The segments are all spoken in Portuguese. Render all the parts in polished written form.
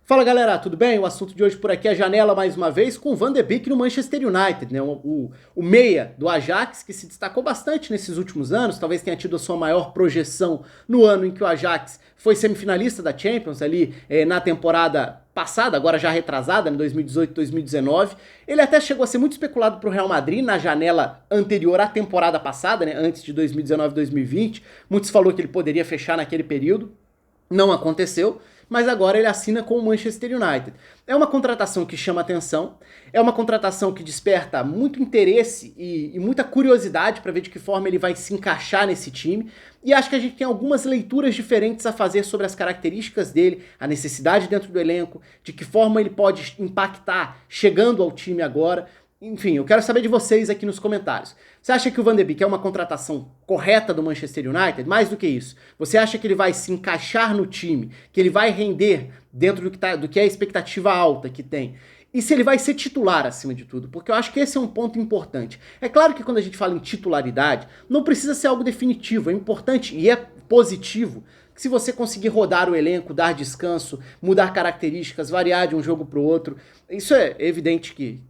Fala galera, tudo bem? O assunto de hoje por aqui é a janela mais uma vez com o Van de Beek no Manchester United, né? O meia do Ajax que se destacou bastante nesses últimos anos, talvez tenha tido a sua maior projeção no ano em que o Ajax foi semifinalista da Champions ali na temporada passada, agora já retrasada, em 2018-2019. Ele até chegou a ser muito especulado para o Real Madrid na janela anterior à temporada passada, né? Antes de 2019-2020. Muitos falaram que ele poderia fechar naquele período, não aconteceu. Mas agora ele assina com o Manchester United. É uma contratação que chama atenção, é uma contratação que desperta muito interesse e muita curiosidade para ver de que forma ele vai se encaixar nesse time, e acho que a gente tem algumas leituras diferentes a fazer sobre as características dele, a necessidade dentro do elenco, de que forma ele pode impactar chegando ao time agora. Enfim, eu quero saber de vocês aqui nos comentários. Você acha que o Van de Beek é uma contratação correta do Manchester United? Mais do que isso, você acha que ele vai se encaixar no time, que ele vai render dentro do que é a expectativa alta que tem? E se ele vai ser titular acima de tudo? Porque eu acho que esse é um ponto importante. É claro que quando a gente fala em titularidade, não precisa ser algo definitivo. É importante e é positivo que se você conseguir rodar o elenco, dar descanso, mudar características, variar de um jogo para o outro, isso é evidente que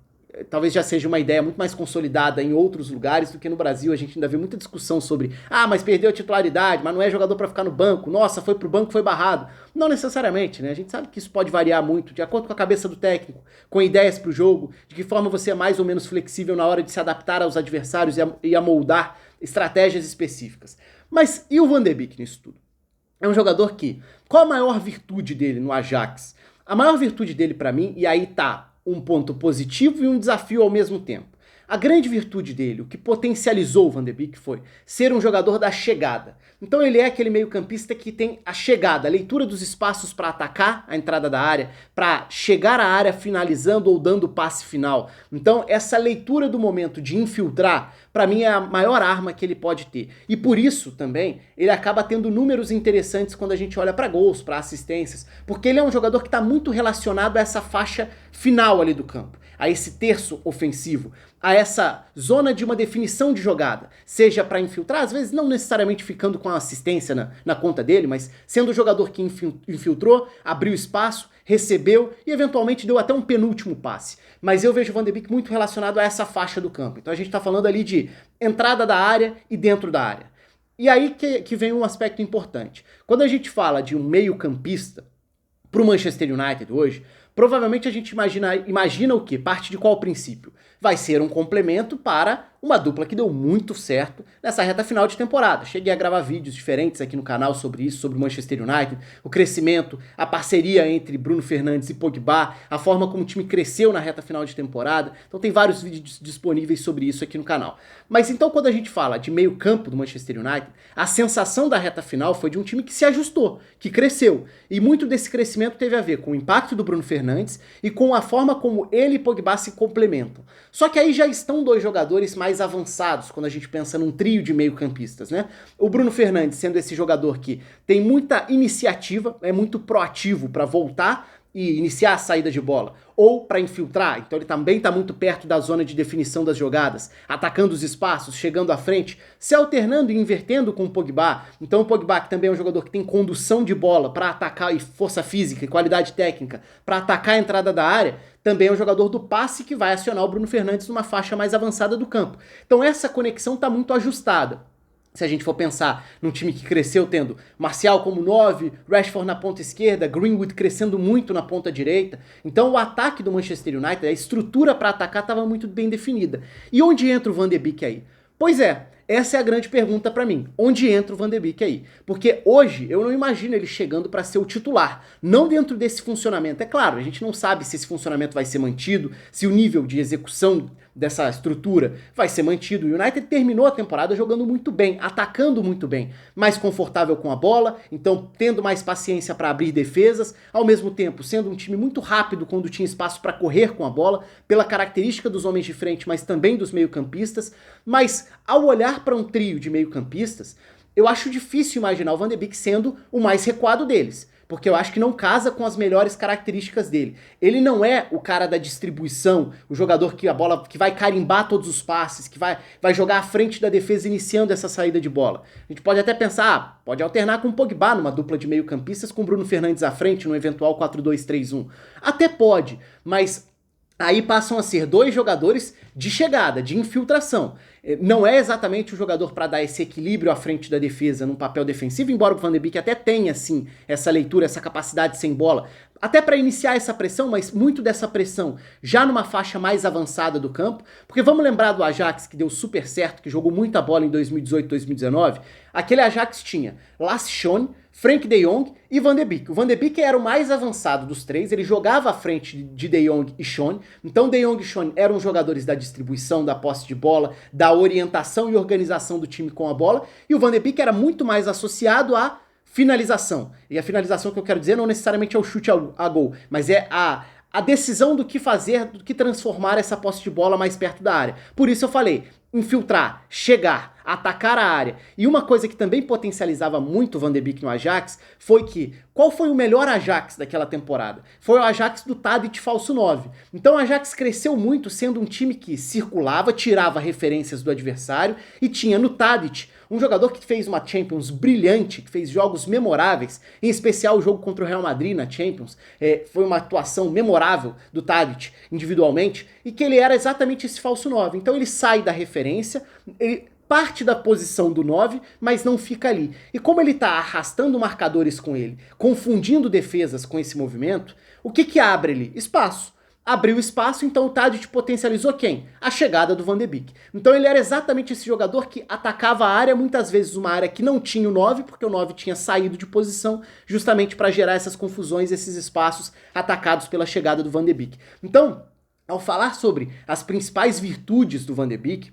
talvez já seja uma ideia muito mais consolidada em outros lugares do que no Brasil. A gente ainda vê muita discussão sobre mas perdeu a titularidade, mas não é jogador para ficar no banco, nossa, foi pro banco, foi barrado. Não necessariamente, né? A gente sabe que isso pode variar muito, de acordo com a cabeça do técnico, com ideias pro jogo, de que forma você é mais ou menos flexível na hora de se adaptar aos adversários e a moldar estratégias específicas. Mas e o Van de Beek nisso tudo? É um jogador que, qual a maior virtude dele no Ajax? A maior virtude dele para mim, e aí tá um ponto positivo e um desafio ao mesmo tempo. A grande virtude dele, o que potencializou o Van de Beek foi ser um jogador da chegada. Então ele é aquele meio-campista que tem a chegada, a leitura dos espaços para atacar a entrada da área, para chegar à área finalizando ou dando o passe final. Então essa leitura do momento de infiltrar, para mim é a maior arma que ele pode ter. E por isso também ele acaba tendo números interessantes quando a gente olha para gols, para assistências, porque ele é um jogador que está muito relacionado a essa faixa final ali do campo, a esse terço ofensivo, a essa zona de uma definição de jogada, seja para infiltrar, às vezes não necessariamente ficando com a assistência na conta dele, mas sendo o jogador que infiltrou, abriu espaço, recebeu e eventualmente deu até um penúltimo passe. Mas eu vejo o Van de Beek muito relacionado a essa faixa do campo. Então a gente está falando ali de entrada da área e dentro da área. E aí que vem um aspecto importante. Quando a gente fala de um meio-campista para o Manchester United hoje, provavelmente a gente imagina o quê? Parte de qual princípio? Vai ser um complemento para uma dupla que deu muito certo nessa reta final de temporada. Cheguei a gravar vídeos diferentes aqui no canal sobre isso, sobre o Manchester United, o crescimento, a parceria entre Bruno Fernandes e Pogba, a forma como o time cresceu na reta final de temporada. Então tem vários vídeos disponíveis sobre isso aqui no canal. Mas então quando a gente fala de meio campo do Manchester United, a sensação da reta final foi de um time que se ajustou, que cresceu. E muito desse crescimento teve a ver com o impacto do Bruno Fernandes e com a forma como ele e Pogba se complementam. Só que aí já estão dois jogadores mais avançados quando a gente pensa num trio de meio-campistas, né? O Bruno Fernandes sendo esse jogador que tem muita iniciativa, é muito proativo para voltar e iniciar a saída de bola, ou para infiltrar, então ele também está muito perto da zona de definição das jogadas, atacando os espaços, chegando à frente, se alternando e invertendo com o Pogba. Então o Pogba, que também é um jogador que tem condução de bola para atacar, e força física e qualidade técnica para atacar a entrada da área, também é um jogador do passe que vai acionar o Bruno Fernandes numa faixa mais avançada do campo. Então essa conexão está muito ajustada. Se a gente for pensar num time que cresceu tendo Martial como 9, Rashford na ponta esquerda, Greenwood crescendo muito na ponta direita. Então o ataque do Manchester United, a estrutura para atacar estava muito bem definida. E onde entra o Van de Beek aí? Pois é, essa é a grande pergunta para mim. Onde entra o Van de Beek aí? Porque hoje eu não imagino ele chegando para ser o titular. Não dentro desse funcionamento. É claro, a gente não sabe se esse funcionamento vai ser mantido, se o nível de execução dessa estrutura vai ser mantido. O United terminou a temporada jogando muito bem, atacando muito bem, mais confortável com a bola, então tendo mais paciência para abrir defesas, ao mesmo tempo sendo um time muito rápido quando tinha espaço para correr com a bola, pela característica dos homens de frente, mas também dos meio-campistas. Mas ao olhar para um trio de meio-campistas, eu acho difícil imaginar o Van de Beek sendo o mais recuado deles. porque eu acho que não casa com as melhores características dele. Ele não é o cara da distribuição, o jogador que a bola que vai carimbar todos os passes, que vai jogar à frente da defesa iniciando essa saída de bola. A gente pode até pensar, pode alternar com o Pogba numa dupla de meio-campistas com o Bruno Fernandes à frente no eventual 4-2-3-1. Até pode, mas aí passam a ser dois jogadores de chegada, de infiltração. Não é exatamente o jogador para dar esse equilíbrio à frente da defesa num papel defensivo, embora o Van de Beek até tenha, sim, essa leitura, essa capacidade sem bola, até para iniciar essa pressão, mas muito dessa pressão já numa faixa mais avançada do campo, porque vamos lembrar do Ajax, que deu super certo, que jogou muita bola em 2018, 2019, aquele Ajax tinha Lasse Schöne, Frenkie de Jong e Van de Beek. O Van de Beek era o mais avançado dos três, ele jogava à frente de De Jong e Schöne, então De Jong e Schöne eram jogadores da distribuição, da posse de bola, da orientação e organização do time com a bola, e o Van de Beek era muito mais associado à finalização. E a finalização que eu quero dizer não necessariamente é o chute a gol, mas é a decisão do que fazer, do que transformar essa posse de bola mais perto da área. Por isso eu falei, infiltrar, chegar, atacar a área. E uma coisa que também potencializava muito o Van de Beek no Ajax foi que, qual foi o melhor Ajax daquela temporada? Foi o Ajax do Tadic falso 9. Então o Ajax cresceu muito sendo um time que circulava, tirava referências do adversário e tinha no Tadic um jogador que fez uma Champions brilhante, que fez jogos memoráveis, em especial o jogo contra o Real Madrid na Champions, foi uma atuação memorável do Tadic individualmente, e que ele era exatamente esse falso 9. Então ele sai da referência, ele parte da posição do 9, mas não fica ali. E como ele tá arrastando marcadores com ele, confundindo defesas com esse movimento, o que abre ali? Espaço. Abriu espaço, então o Tadic potencializou quem? A chegada do Van de Beek. Então ele era exatamente esse jogador que atacava a área, muitas vezes uma área que não tinha o 9, porque o 9 tinha saído de posição, justamente para gerar essas confusões, esses espaços atacados pela chegada do Van de Beek. Então, ao falar sobre as principais virtudes do Van de Beek,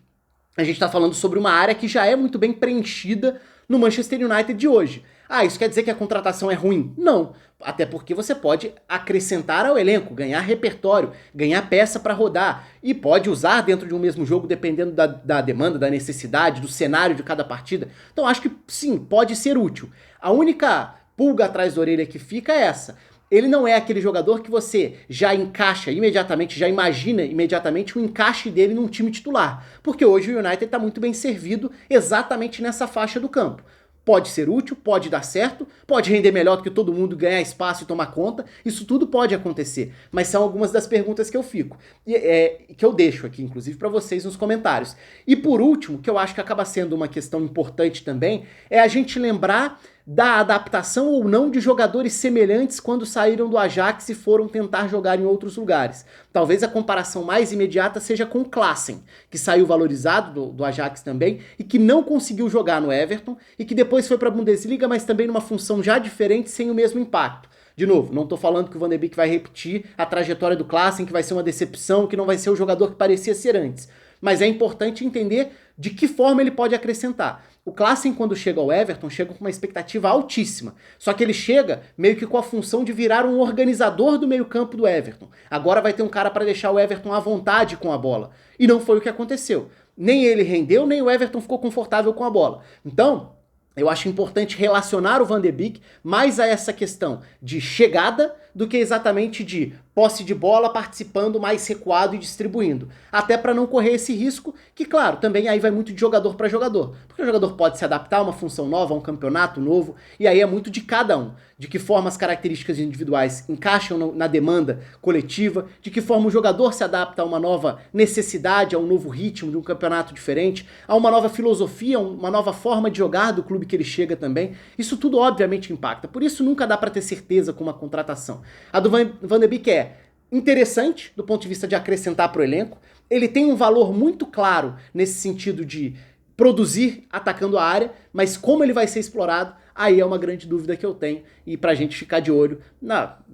a gente está falando sobre uma área que já é muito bem preenchida no Manchester United de hoje. Ah, isso quer dizer que a contratação é ruim? Não, até porque você pode acrescentar ao elenco, ganhar repertório, ganhar peça para rodar e pode usar dentro de um mesmo jogo dependendo da demanda, da necessidade, do cenário de cada partida. Então acho que sim, pode ser útil. A única pulga atrás da orelha que fica é essa. Ele não é aquele jogador que você já encaixa imediatamente, já imagina imediatamente o encaixe dele num time titular. Porque hoje o United está muito bem servido exatamente nessa faixa do campo. Pode ser útil, pode dar certo, pode render melhor do que todo mundo, ganhar espaço e tomar conta. Isso tudo pode acontecer. Mas são algumas das perguntas que eu fico. Que eu deixo aqui, inclusive, para vocês nos comentários. E por último, que eu acho que acaba sendo uma questão importante também, é a gente lembrar da adaptação ou não de jogadores semelhantes quando saíram do Ajax e foram tentar jogar em outros lugares. Talvez a comparação mais imediata seja com o Klaassen, que saiu valorizado do Ajax também e que não conseguiu jogar no Everton e que depois foi para a Bundesliga, mas também numa função já diferente, sem o mesmo impacto. De novo, não tô falando que o Van de Beek vai repetir a trajetória do Klaassen, que vai ser uma decepção, que não vai ser o jogador que parecia ser antes. Mas é importante entender de que forma ele pode acrescentar. O Klaassen, quando chega ao Everton, chega com uma expectativa altíssima. Só que ele chega meio que com a função de virar um organizador do meio-campo do Everton. Agora vai ter um cara para deixar o Everton à vontade com a bola. E não foi o que aconteceu. Nem ele rendeu, nem o Everton ficou confortável com a bola. Então, eu acho importante relacionar o Van de Beek mais a essa questão de chegada do que exatamente de posse de bola, participando mais recuado e distribuindo. Até para não correr esse risco, que claro, também aí vai muito de jogador para jogador. Porque o jogador pode se adaptar a uma função nova, a um campeonato novo, e aí é muito de cada um. De que forma as características individuais encaixam na demanda coletiva, de que forma o jogador se adapta a uma nova necessidade, a um novo ritmo de um campeonato diferente, a uma nova filosofia, uma nova forma de jogar do clube que ele chega também. Isso tudo obviamente impacta. Por isso nunca dá para ter certeza com uma contratação. A do Van de Beek é interessante do ponto de vista de acrescentar para o elenco. Ele tem um valor muito claro nesse sentido de produzir atacando a área, mas como ele vai ser explorado, aí é uma grande dúvida que eu tenho, e pra gente ficar de olho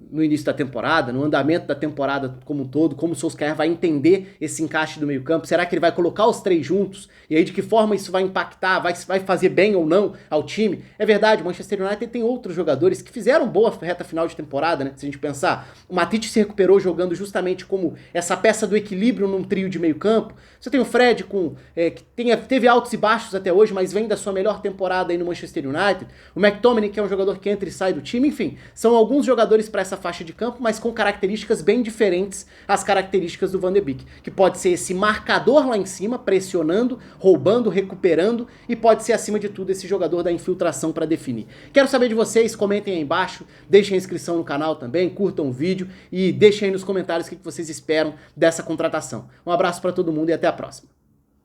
no início da temporada, no andamento da temporada como um todo, como o Solskjaer vai entender esse encaixe do meio campo, será que ele vai colocar os três juntos, e aí de que forma isso vai impactar, vai fazer bem ou não ao time. É verdade, o Manchester United tem outros jogadores que fizeram boa reta final de temporada, né, se a gente pensar, o Matip se recuperou jogando justamente como essa peça do equilíbrio num trio de meio campo, você tem o Fred que teve altos e baixos até hoje, mas vem da sua melhor temporada aí no Manchester United. O McTominay, que é um jogador que entra e sai do time, enfim, são alguns jogadores para essa faixa de campo, mas com características bem diferentes às características do Van de Beek, que pode ser esse marcador lá em cima, pressionando, roubando, recuperando, e pode ser, acima de tudo, esse jogador da infiltração para definir. Quero saber de vocês, comentem aí embaixo, deixem a inscrição no canal também, curtam o vídeo e deixem aí nos comentários o que vocês esperam dessa contratação. Um abraço para todo mundo e até a próxima.